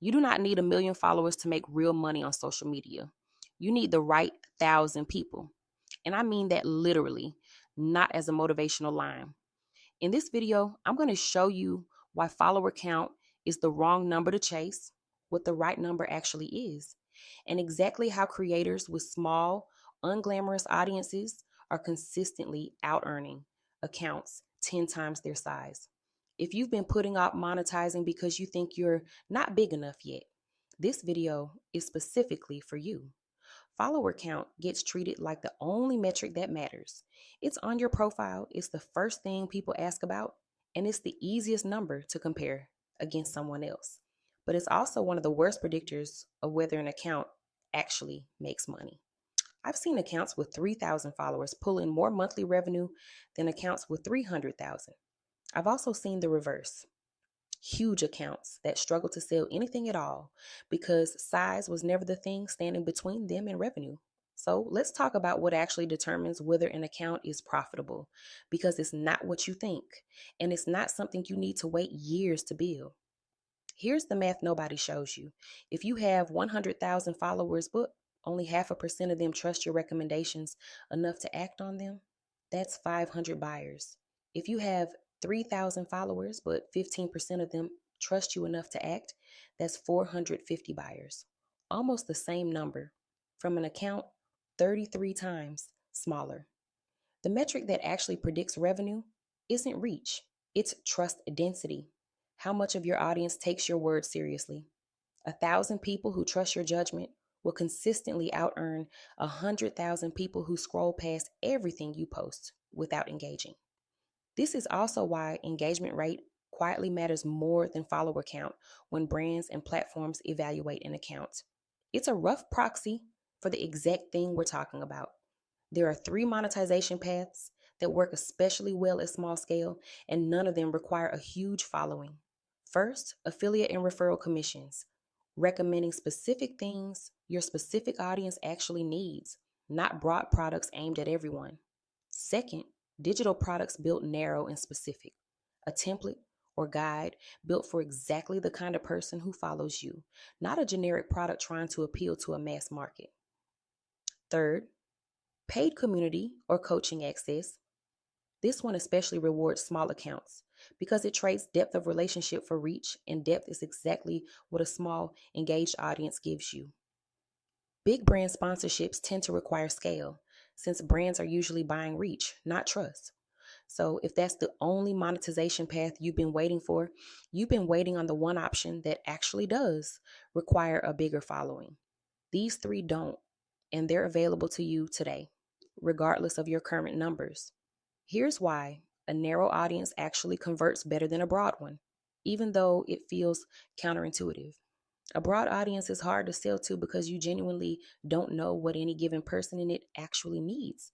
You do not need a million followers to make real money on social media. You need the right 1,000 people. And I mean that literally, not as a motivational line. In this video, I'm going to show you why follower count is the wrong number to chase, what the right number actually is, and exactly how creators with small, unglamorous audiences are consistently out earning accounts 10 times their size. If you've been putting off monetizing because you think you're not big enough yet, this video is specifically for you. Follower count gets treated like the only metric that matters. It's on your profile, it's the first thing people ask about, and it's the easiest number to compare against someone else. But it's also one of the worst predictors of whether an account actually makes money. I've seen accounts with 3,000 followers pull in more monthly revenue than accounts with 300,000. I've also seen the reverse, huge accounts that struggle to sell anything at all because size was never the thing standing between them and revenue. So let's talk about what actually determines whether an account is profitable, because it's not what you think, and it's not something you need to wait years to build. Here's the math nobody shows you. If you have 100,000 followers, but only 0.5% of them trust your recommendations enough to act on them, that's 500 buyers. If you have 3,000 followers, but 15% of them trust you enough to act, that's 450 buyers. Almost the same number from an account 33 times smaller. The metric that actually predicts revenue isn't reach, it's trust density. How much of your audience takes your word seriously? 1,000 people who trust your judgment will consistently out earn 100,000 people who scroll past everything you post without engaging. This is also why engagement rate quietly matters more than follower count when brands and platforms evaluate an account. It's a rough proxy for the exact thing we're talking about. There are 3 monetization paths that work especially well at small scale, and none of them require a huge following. First, affiliate and referral commissions, recommending specific things your specific audience actually needs, not broad products aimed at everyone. Second, digital products built narrow and specific, a template or guide built for exactly the kind of person who follows you, not a generic product trying to appeal to a mass market. Third, paid community or coaching access. This one especially rewards small accounts because it trades depth of relationship for reach, and depth is exactly what a small, engaged audience gives you. Big brand sponsorships tend to require scale since brands are usually buying reach, not trust. So if that's the only monetization path you've been waiting for, you've been waiting on the one option that actually does require a bigger following. These 3 don't, and they're available to you today, regardless of your current numbers. Here's why a narrow audience actually converts better than a broad one, even though it feels counterintuitive. A broad audience is hard to sell to because you genuinely don't know what any given person in it actually needs.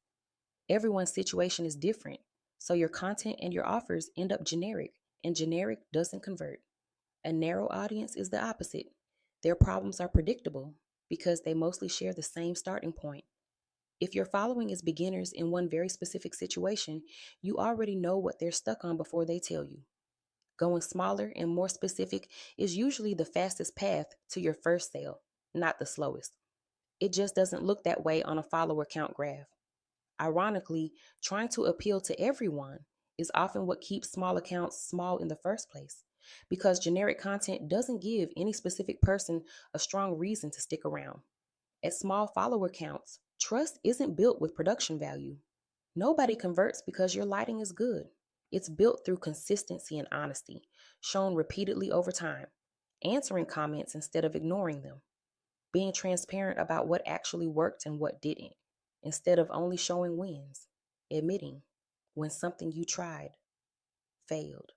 Everyone's situation is different, so your content and your offers end up generic, and generic doesn't convert. A narrow audience is the opposite. Their problems are predictable because they mostly share the same starting point. If your following is beginners in one very specific situation, you already know what they're stuck on before they tell you. Going smaller and more specific is usually the fastest path to your first sale, not the slowest. It just doesn't look that way on a follower count graph. Ironically, trying to appeal to everyone is often what keeps small accounts small in the first place, because generic content doesn't give any specific person a strong reason to stick around. At small follower counts, trust isn't built with production value. Nobody converts because your lighting is good. It's built through consistency and honesty, shown repeatedly over time, answering comments instead of ignoring them, being transparent about what actually worked and what didn't, instead of only showing wins, admitting when something you tried failed.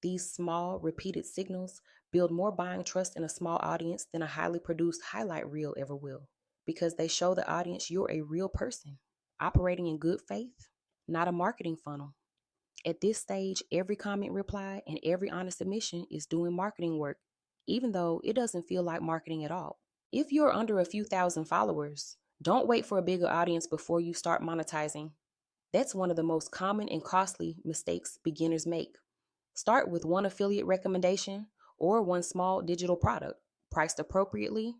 These small, repeated signals build more buying trust in a small audience than a highly produced highlight reel ever will, because they show the audience you're a real person, operating in good faith, not a marketing funnel. At this stage, every comment reply and every honest submission is doing marketing work, even though it doesn't feel like marketing at all. If you're under a few thousand followers, don't wait for a bigger audience before you start monetizing. That's one of the most common and costly mistakes beginners make. Start with one affiliate recommendation or one small digital product. priced appropriately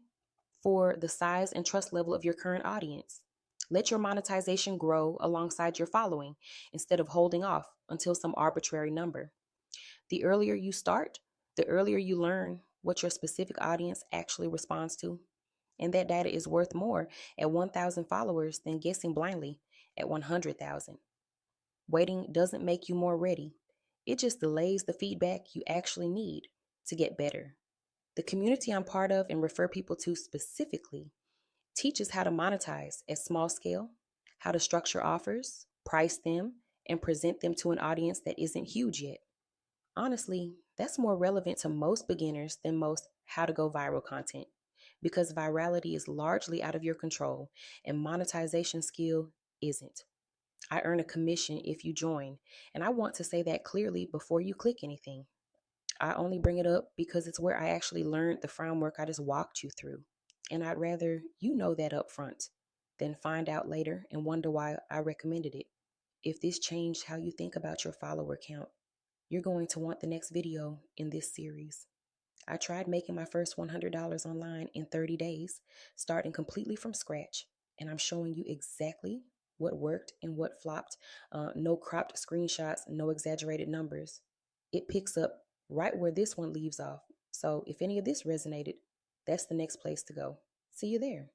for the size and trust level of your current audience. Let your monetization grow alongside your following instead of holding off until some arbitrary number. The earlier you start, the earlier you learn what your specific audience actually responds to. And that data is worth more at 1,000 followers than guessing blindly at 100,000. Waiting doesn't make you more ready, it just delays the feedback you actually need to get better. The community I'm part of and refer people to specifically teaches how to monetize at small scale, how to structure offers, price them, and present them to an audience that isn't huge yet. Honestly, that's more relevant to most beginners than most how to go viral content because virality is largely out of your control and monetization skill isn't. I earn a commission if you join, and I want to say that clearly before you click anything. I only bring it up because it's where I actually learned the framework I just walked you through. And I'd rather you know that up front than find out later and wonder why I recommended it. If this changed how you think about your follower count, you're going to want the next video in this series. I tried making my first $100 online in 30 days, starting completely from scratch, and I'm showing you exactly what worked and what flopped. No cropped screenshots, no exaggerated numbers. It picks up right where this one leaves off. So if any of this resonated, that's the next place to go. See you there.